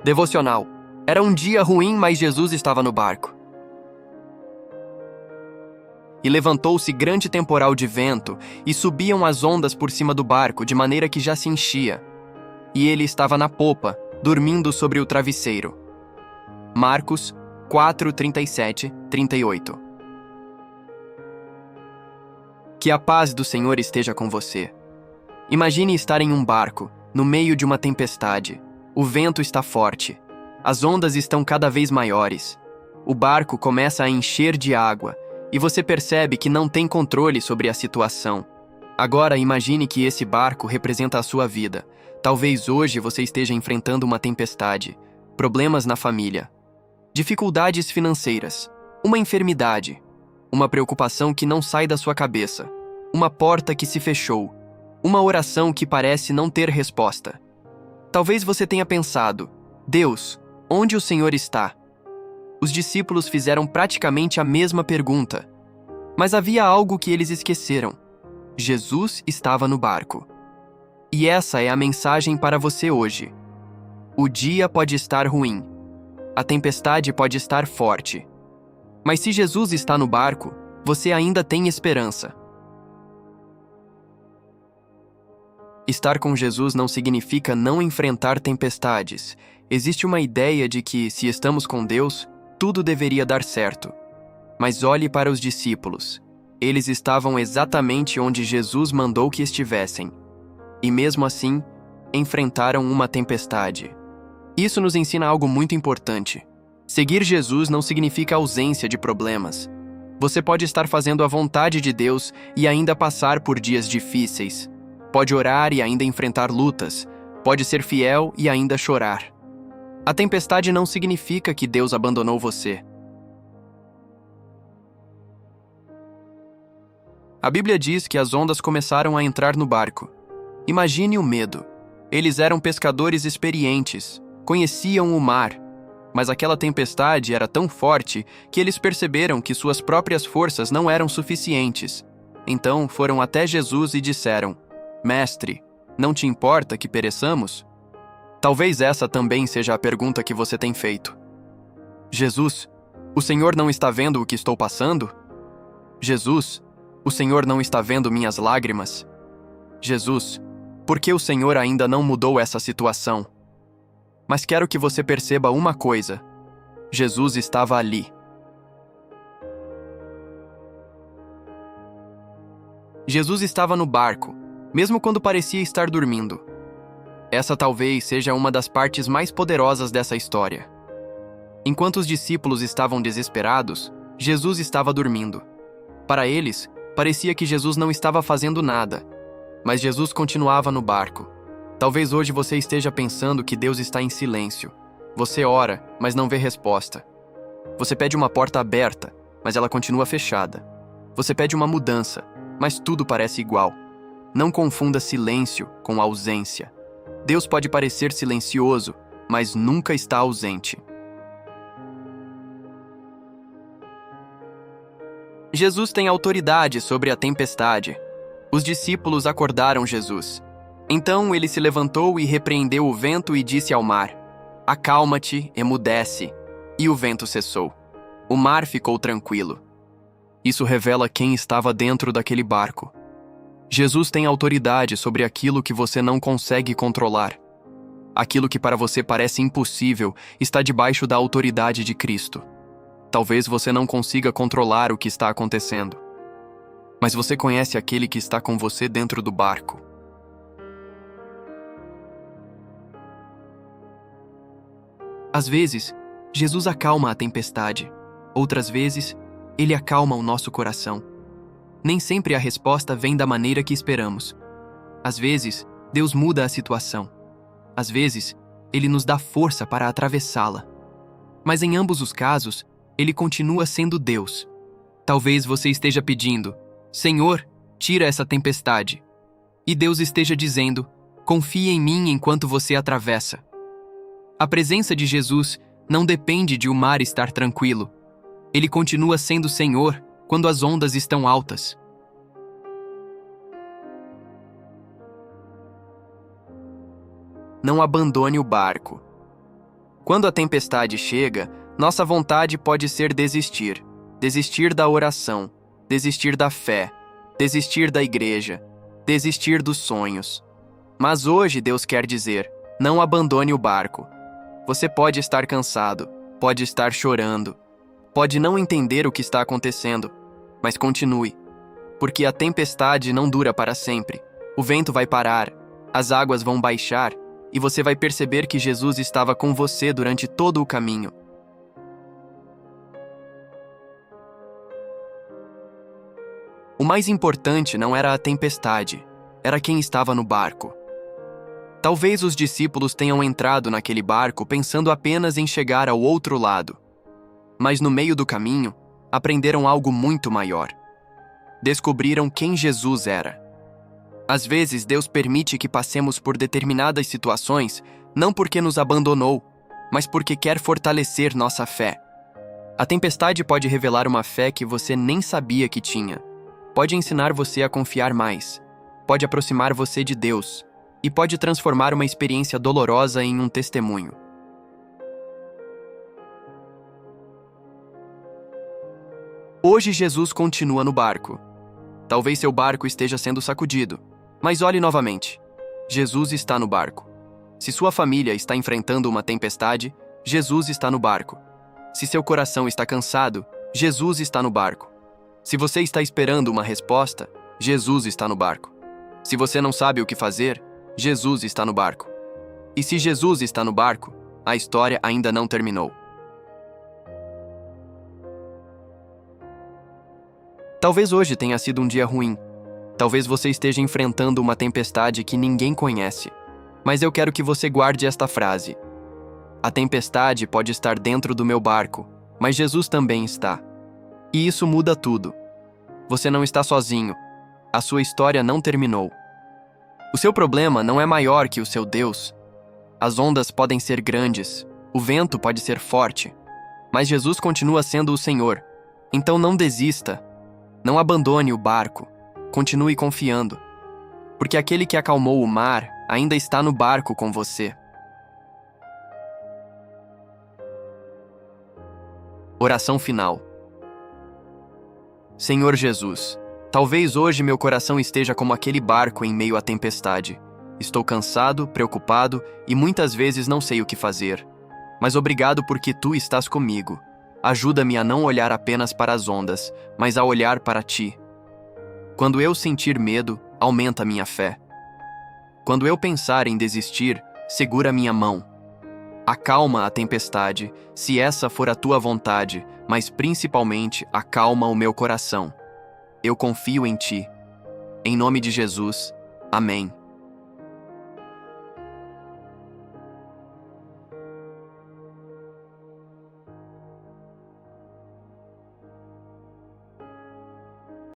Devocional. Era um dia ruim, mas Jesus estava no barco. E levantou-se grande temporal de vento, e subiam as ondas por cima do barco, de maneira que já se enchia. E ele estava na popa, dormindo sobre o travesseiro. Marcos 4, 37, 38. Que a paz do Senhor esteja com você. Imagine estar em um barco, no meio de uma tempestade. O vento está forte. As ondas estão cada vez maiores. O barco começa a encher de água, e você percebe que não tem controle sobre a situação. Agora imagine que esse barco representa a sua vida. Talvez hoje você esteja enfrentando uma tempestade, problemas na família, dificuldades financeiras, uma enfermidade, uma preocupação que não sai da sua cabeça, uma porta que se fechou, uma oração que parece não ter resposta. Talvez você tenha pensado: Deus, onde o Senhor está? Os discípulos fizeram praticamente a mesma pergunta. Mas havia algo que eles esqueceram. Jesus estava no barco. E essa é a mensagem para você hoje. O dia pode estar ruim. A tempestade pode estar forte. Mas se Jesus está no barco, você ainda tem esperança. Estar com Jesus não significa não enfrentar tempestades. Existe uma ideia de que, se estamos com Deus, tudo deveria dar certo. Mas olhe para os discípulos. Eles estavam exatamente onde Jesus mandou que estivessem. E mesmo assim, enfrentaram uma tempestade. Isso nos ensina algo muito importante. Seguir Jesus não significa ausência de problemas. Você pode estar fazendo a vontade de Deus e ainda passar por dias difíceis. Pode orar e ainda enfrentar lutas. Pode ser fiel e ainda chorar. A tempestade não significa que Deus abandonou você. A Bíblia diz que as ondas começaram a entrar no barco. Imagine o medo. Eles eram pescadores experientes, conheciam o mar, mas aquela tempestade era tão forte que eles perceberam que suas próprias forças não eram suficientes. Então foram até Jesus e disseram: Mestre, não te importa que pereçamos? Talvez essa também seja a pergunta que você tem feito. Jesus, o Senhor não está vendo o que estou passando? Jesus, o Senhor não está vendo minhas lágrimas? Jesus, por que o Senhor ainda não mudou essa situação? Mas quero que você perceba uma coisa. Jesus estava ali. Jesus estava no barco, mesmo quando parecia estar dormindo. Essa talvez seja uma das partes mais poderosas dessa história. Enquanto os discípulos estavam desesperados, Jesus estava dormindo. Para eles, parecia que Jesus não estava fazendo nada, mas Jesus continuava no barco. Talvez hoje você esteja pensando que Deus está em silêncio. Você ora, mas não vê resposta. Você pede uma porta aberta, mas ela continua fechada. Você pede uma mudança, mas tudo parece igual. Não confunda silêncio com ausência. Deus pode parecer silencioso, mas nunca está ausente. Jesus tem autoridade sobre a tempestade. Os discípulos acordaram Jesus. Então ele se levantou e repreendeu o vento e disse ao mar: Acalma-te, emudece. E o vento cessou. O mar ficou tranquilo. Isso revela quem estava dentro daquele barco. Jesus tem autoridade sobre aquilo que você não consegue controlar. Aquilo que para você parece impossível está debaixo da autoridade de Cristo. Talvez você não consiga controlar o que está acontecendo, mas você conhece aquele que está com você dentro do barco. Às vezes, Jesus acalma a tempestade. Outras vezes, ele acalma o nosso coração. Nem sempre a resposta vem da maneira que esperamos. Às vezes, Deus muda a situação. Às vezes, ele nos dá força para atravessá-la. Mas em ambos os casos, ele continua sendo Deus. Talvez você esteja pedindo: Senhor, tira essa tempestade. E Deus esteja dizendo: confie em mim enquanto você atravessa. A presença de Jesus não depende de o mar estar tranquilo. Ele continua sendo Senhor quando as ondas estão altas. Não abandone o barco. Quando a tempestade chega, nossa vontade pode ser desistir. Desistir da oração, desistir da fé, desistir da igreja, desistir dos sonhos. Mas hoje Deus quer dizer: não abandone o barco. Você pode estar cansado, pode estar chorando, pode não entender o que está acontecendo, mas continue. Porque a tempestade não dura para sempre. O vento vai parar, as águas vão baixar e você vai perceber que Jesus estava com você durante todo o caminho. O mais importante não era a tempestade, era quem estava no barco. Talvez os discípulos tenham entrado naquele barco pensando apenas em chegar ao outro lado. Mas no meio do caminho, aprenderam algo muito maior. Descobriram quem Jesus era. Às vezes, Deus permite que passemos por determinadas situações, não porque nos abandonou, mas porque quer fortalecer nossa fé. A tempestade pode revelar uma fé que você nem sabia que tinha. Pode ensinar você a confiar mais, pode aproximar você de Deus e pode transformar uma experiência dolorosa em um testemunho. Hoje Jesus continua no barco. Talvez seu barco esteja sendo sacudido, mas olhe novamente. Jesus está no barco. Se sua família está enfrentando uma tempestade, Jesus está no barco. Se seu coração está cansado, Jesus está no barco. Se você está esperando uma resposta, Jesus está no barco. Se você não sabe o que fazer, Jesus está no barco. E se Jesus está no barco, a história ainda não terminou. Talvez hoje tenha sido um dia ruim. Talvez você esteja enfrentando uma tempestade que ninguém conhece. Mas eu quero que você guarde esta frase. A tempestade pode estar dentro do meu barco, mas Jesus também está. E isso muda tudo. Você não está sozinho. A sua história não terminou. O seu problema não é maior que o seu Deus. As ondas podem ser grandes, o vento pode ser forte, mas Jesus continua sendo o Senhor. Então não desista. Não abandone o barco. Continue confiando. Porque aquele que acalmou o mar ainda está no barco com você. Oração final. Senhor Jesus, talvez hoje meu coração esteja como aquele barco em meio à tempestade. Estou cansado, preocupado e muitas vezes não sei o que fazer. Mas obrigado porque Tu estás comigo. Ajuda-me a não olhar apenas para as ondas, mas a olhar para Ti. Quando eu sentir medo, aumenta minha fé. Quando eu pensar em desistir, segura minha mão. Acalma a tempestade, se essa for a Tua vontade, mas principalmente acalma o meu coração. Eu confio em Ti. Em nome de Jesus. Amém.